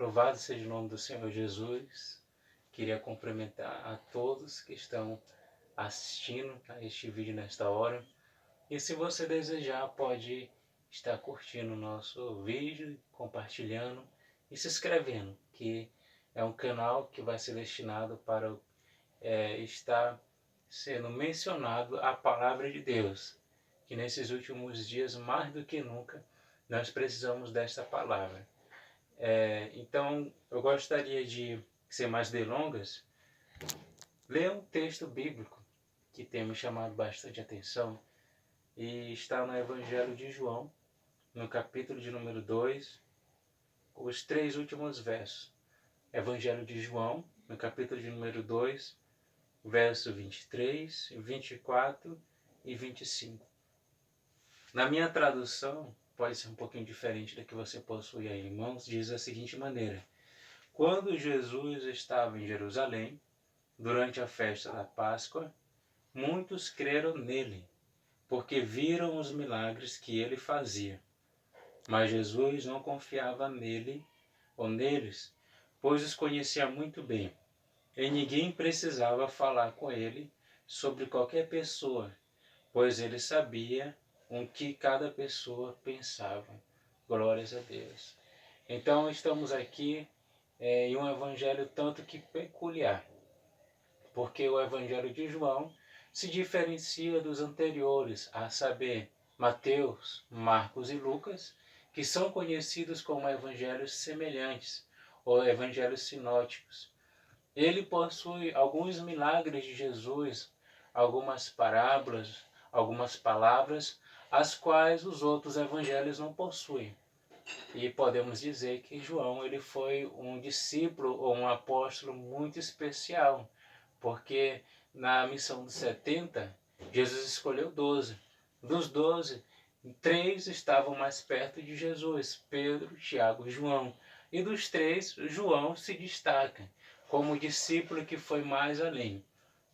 Louvado seja o nome do Senhor Jesus. Queria cumprimentar a todos que estão assistindo a este vídeo nesta hora. E se você desejar, pode estar curtindo o nosso vídeo, compartilhando e se inscrevendo, que é um canal que vai ser destinado para estar sendo mencionado a palavra de Deus. Que nesses últimos dias, mais do que nunca, nós precisamos desta palavra. Então, eu gostaria de, sem mais delongas, ler um texto bíblico que tem me chamado bastante atenção e está no Evangelho de João, no capítulo de número 2, os 3 últimos versos. Evangelho de João, no capítulo de número 2, verso 23, 24 e 25. Na minha tradução, pode ser um pouquinho diferente da que você possui aí em mãos, diz da seguinte maneira: Quando Jesus estava em Jerusalém, durante a festa da Páscoa, muitos creram nele, porque viram os milagres que ele fazia. Mas Jesus não confiava nele ou neles, pois os conhecia muito bem, e ninguém precisava falar com ele sobre qualquer pessoa, pois ele sabia o que cada pessoa pensava. Glórias a Deus. Então estamos aqui em um evangelho tanto que peculiar, porque o evangelho de João se diferencia dos anteriores, a saber, Mateus, Marcos e Lucas, que são conhecidos como evangelhos semelhantes, ou evangelhos sinóticos. Ele possui alguns milagres de Jesus, algumas parábolas, algumas palavras, as quais os outros evangelhos não possuem. E podemos dizer que João ele foi um discípulo ou um apóstolo muito especial, porque na missão dos 70, Jesus escolheu 12. Dos 12, 3 estavam mais perto de Jesus, Pedro, Tiago e João. E dos 3, João se destaca como o discípulo que foi mais além.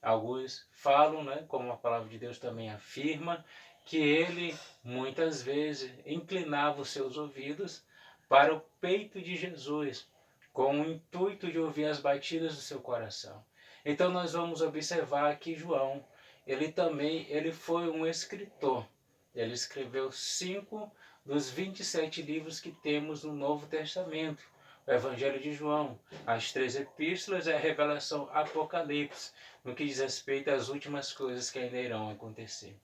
Alguns falam, como a palavra de Deus também afirma, que ele muitas vezes inclinava os seus ouvidos para o peito de Jesus, com o intuito de ouvir as batidas do seu coração. Então nós vamos observar que João, ele foi um escritor. Ele escreveu 5 dos 27 livros que temos no Novo Testamento. O Evangelho de João, as 3 epístolas e a revelação Apocalipse, no que diz respeito às últimas coisas que ainda irão acontecer.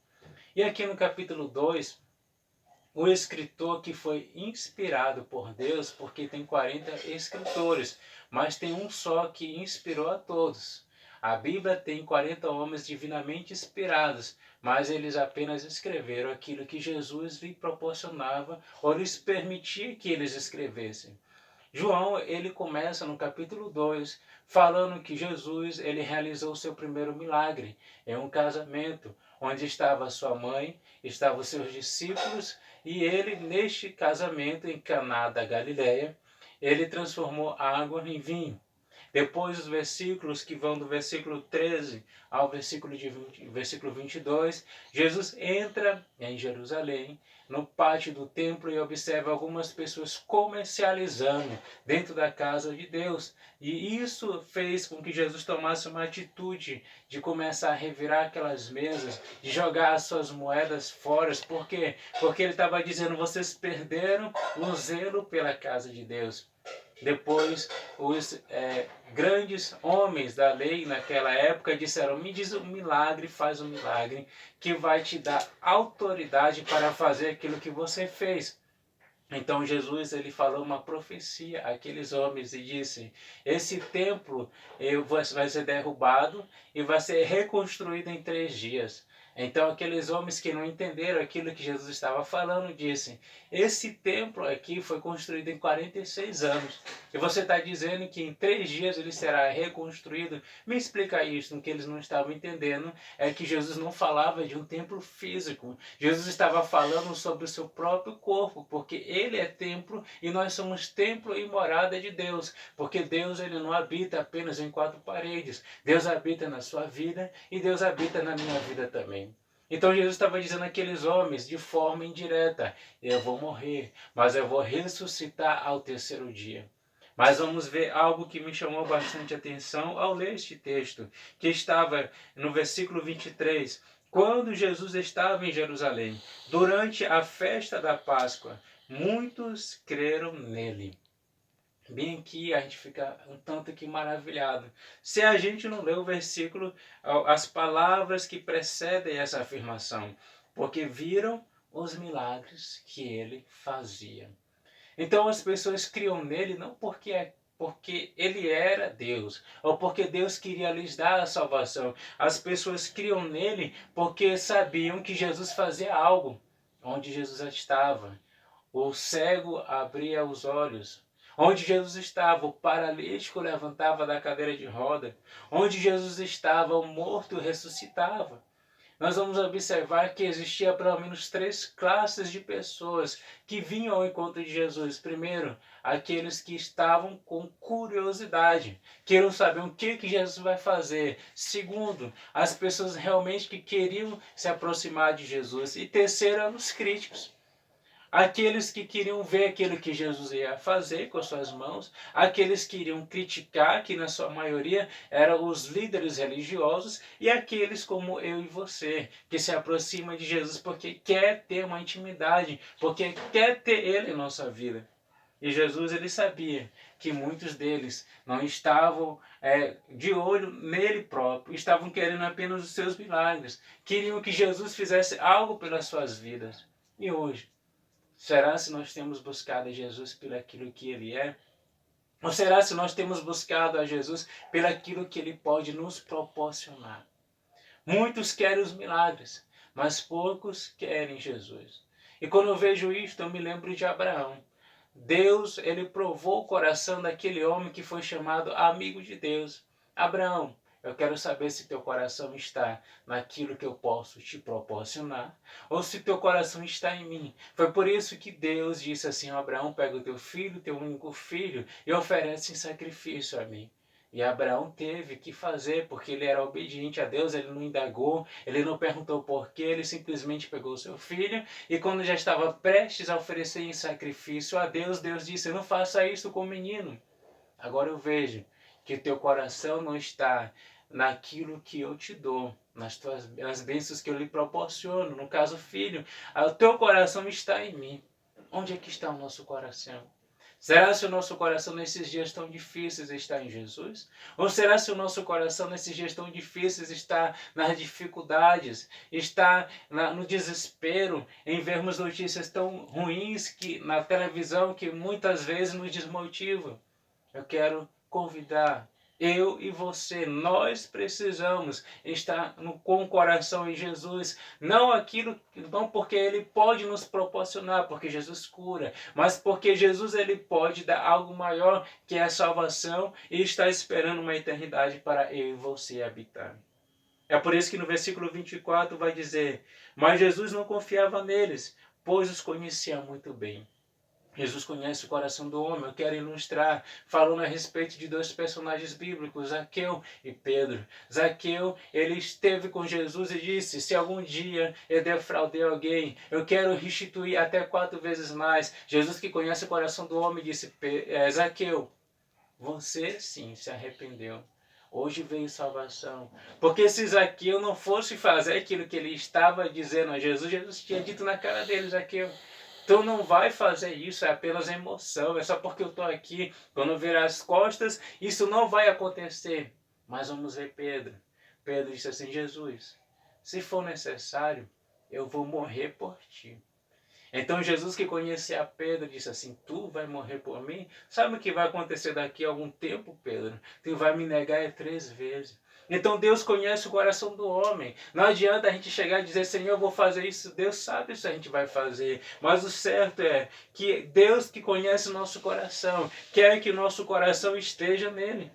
E aqui no capítulo 2, o escritor que foi inspirado por Deus, porque tem 40 escritores, mas tem um só que inspirou a todos. A Bíblia tem 40 homens divinamente inspirados, mas eles apenas escreveram aquilo que Jesus lhe proporcionava ou lhes permitia que eles escrevessem. João, ele começa no capítulo 2, falando que Jesus, ele realizou o seu primeiro milagre em um casamento, onde estava sua mãe, estavam os seus discípulos, e ele, neste casamento em Caná da Galileia, ele transformou água em vinho. Depois os versículos que vão do versículo 13 ao versículo 22, Jesus entra em Jerusalém, no pátio do templo, e observa algumas pessoas comercializando dentro da casa de Deus. E isso fez com que Jesus tomasse uma atitude de começar a revirar aquelas mesas, de jogar as suas moedas fora. Por quê? Porque ele estava dizendo: vocês perderam o zelo pela casa de Deus. Depois, os grandes homens da lei naquela época disseram: me diz um milagre, faz um milagre, que vai te dar autoridade para fazer aquilo que você fez. Então Jesus ele falou uma profecia àqueles homens e disse: esse templo vai ser derrubado e vai ser reconstruído em 3 dias. Então aqueles homens que não entenderam aquilo que Jesus estava falando disse: esse templo aqui foi construído em 46 anos. E você está dizendo que em 3 dias ele será reconstruído? Me explica isso. O que eles não estavam entendendo é que Jesus não falava de um templo físico. Jesus estava falando sobre o seu próprio corpo, porque ele é templo e nós somos templo e morada de Deus. Porque Deus ele não habita apenas em 4 paredes. Deus habita na sua vida e Deus habita na minha vida também. Então Jesus estava dizendo àqueles homens de forma indireta: eu vou morrer, mas eu vou ressuscitar ao 3º dia. Mas vamos ver algo que me chamou bastante atenção ao ler este texto, que estava no versículo 23. Quando Jesus estava em Jerusalém, durante a festa da Páscoa, muitos creram nele. Bem aqui a gente fica um tanto que maravilhado. Se a gente não lê o versículo, as palavras que precedem essa afirmação, porque viram os milagres que ele fazia. Então as pessoas criam nele não porque ele era Deus, ou porque Deus queria lhes dar a salvação. As pessoas criam nele porque sabiam que Jesus fazia algo onde Jesus estava. O cego abria os olhos. Onde Jesus estava, o paralítico levantava da cadeira de roda. Onde Jesus estava, o morto ressuscitava. Nós vamos observar que existia pelo menos três classes de pessoas que vinham ao encontro de Jesus. Primeiro, aqueles que estavam com curiosidade, queriam saber o que Jesus vai fazer. Segundo, as pessoas realmente que queriam se aproximar de Jesus. E terceiro, eram os críticos. Aqueles que queriam ver aquilo que Jesus ia fazer com as suas mãos, aqueles que iriam criticar, que na sua maioria eram os líderes religiosos, e aqueles como eu e você, que se aproxima de Jesus porque quer ter uma intimidade, porque quer ter Ele em nossa vida. E Jesus, ele sabia que muitos deles não estavam de olho nele próprio, estavam querendo apenas os seus milagres, queriam que Jesus fizesse algo pelas suas vidas. E hoje, será se nós temos buscado a Jesus pelo aquilo que Ele é? Ou será se nós temos buscado a Jesus pelo aquilo que Ele pode nos proporcionar? Muitos querem os milagres, mas poucos querem Jesus. E quando eu vejo isto, eu me lembro de Abraão. Deus, ele provou o coração daquele homem que foi chamado amigo de Deus. Abraão, eu quero saber se teu coração está naquilo que eu posso te proporcionar, ou se teu coração está em mim. Foi por isso que Deus disse assim a Abraão: pega o teu filho, teu único filho, e oferece em sacrifício a mim. E Abraão teve que fazer, porque ele era obediente a Deus, ele não indagou, ele não perguntou por quê, ele simplesmente pegou o seu filho, e quando já estava prestes a oferecer em sacrifício a Deus, Deus disse: não faça isso com o menino. Agora eu vejo que teu coração não está naquilo que eu te dou, nas bênçãos que eu lhe proporciono, no caso filho, o teu coração está em mim. Onde é que está o nosso coração? Será se o nosso coração nesses dias tão difíceis está em Jesus? Ou será se o nosso coração nesses dias tão difíceis está nas dificuldades, está no desespero, em vermos notícias tão ruins que na televisão que muitas vezes nos desmotivam? Eu quero convidar eu e você, nós precisamos estar com o coração em Jesus, não porque Ele pode nos proporcionar, porque Jesus cura, mas porque Jesus ele pode dar algo maior que é a salvação e está esperando uma eternidade para eu e você habitar. É por isso que no versículo 24 vai dizer: mas Jesus não confiava neles, pois os conhecia muito bem. Jesus conhece o coração do homem. Eu quero ilustrar falando a respeito de dois personagens bíblicos, Zaqueu e Pedro. Zaqueu, ele esteve com Jesus e disse: se algum dia eu defraudei alguém, eu quero restituir até 4 vezes mais. Jesus, que conhece o coração do homem, disse: Zaqueu, você sim se arrependeu. Hoje veio salvação. Porque se Zaqueu não fosse fazer aquilo que ele estava dizendo a Jesus, Jesus tinha dito na cara dele: Zaqueu, tu não vai fazer isso, é apenas emoção, é só porque eu estou aqui. Quando eu virar as costas, isso não vai acontecer. Mas vamos ver Pedro. Pedro disse assim: Jesus, se for necessário, eu vou morrer por ti. Então Jesus, que conhecia Pedro, disse assim: tu vai morrer por mim? Sabe o que vai acontecer daqui a algum tempo, Pedro? Tu vai me negar 3 vezes. Então Deus conhece o coração do homem. Não adianta a gente chegar e dizer: Senhor, eu vou fazer isso. Deus sabe se a gente vai fazer. Mas o certo é que Deus, que conhece o nosso coração, quer que o nosso coração esteja nele.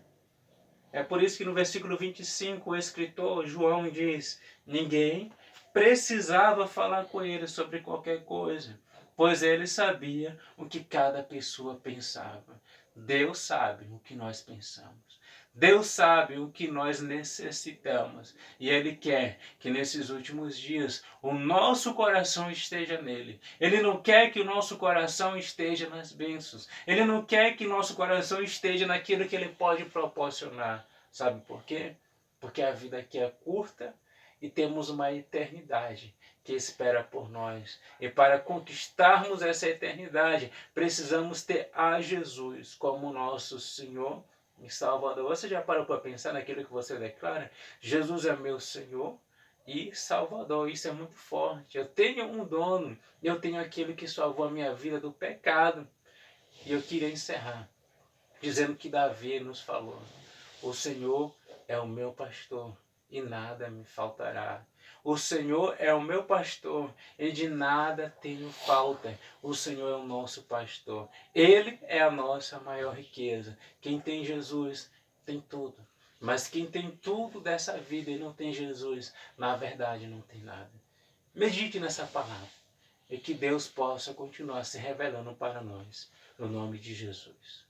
É por isso que no versículo 25 o escritor João diz: ninguém precisava falar com ele sobre qualquer coisa, pois ele sabia o que cada pessoa pensava. Deus sabe o que nós pensamos. Deus sabe o que nós necessitamos e Ele quer que nesses últimos dias o nosso coração esteja nele. Ele não quer que o nosso coração esteja nas bênçãos. Ele não quer que nosso coração esteja naquilo que Ele pode proporcionar. Sabe por quê? Porque a vida aqui é curta e temos uma eternidade que espera por nós. E para conquistarmos essa eternidade, precisamos ter a Jesus como nosso Senhor e Salvador. Você já parou para pensar naquilo que você declara? Jesus é meu Senhor e Salvador. Isso é muito forte. Eu tenho um dono, eu tenho aquele que salvou a minha vida do pecado. E eu queria encerrar dizendo que Davi nos falou: o Senhor é o meu pastor e nada me faltará. O Senhor é o meu pastor e de nada tenho falta. O Senhor é o nosso pastor. Ele é a nossa maior riqueza. Quem tem Jesus tem tudo. Mas quem tem tudo dessa vida e não tem Jesus, na verdade não tem nada. Medite nessa palavra e que Deus possa continuar se revelando para nós. No nome de Jesus.